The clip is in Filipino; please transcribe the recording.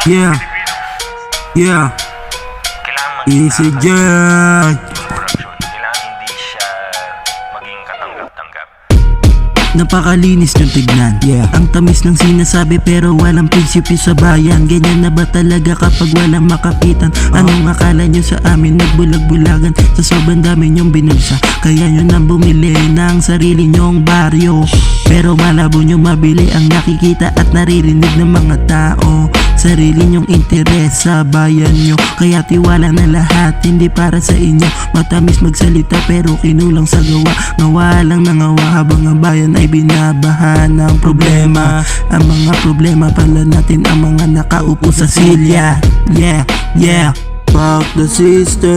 Yeah, yeah, easy J. Kailangan hindi siya maging katanggap-tanggap. Napakalinis ng tignan, yeah. Ang tamis ng sinasabi pero walang prinsipyo sa bayan. Ganyan na ba talaga kapag walang makapitan? Anong akala nyo sa amin? Nagbulag-bulagan sa sobrang dami nyong binulsa. Kaya nyo nang bumili ng sarili nyong baryo. Pero malabo nyo mabili ang nakikita at naririnig ng mga tao. Sarili nyong interes sa bayan nyo, kaya tiwala na lahat, hindi para sa inyo. Matamis magsalita pero kinulang sa gawa. Ngawa lang na ngawa habang ang bayan ay binabahan ng problema. Ang mga problema pala natin ang mga nakaupo sa silya. Yeah, yeah, fuck the system.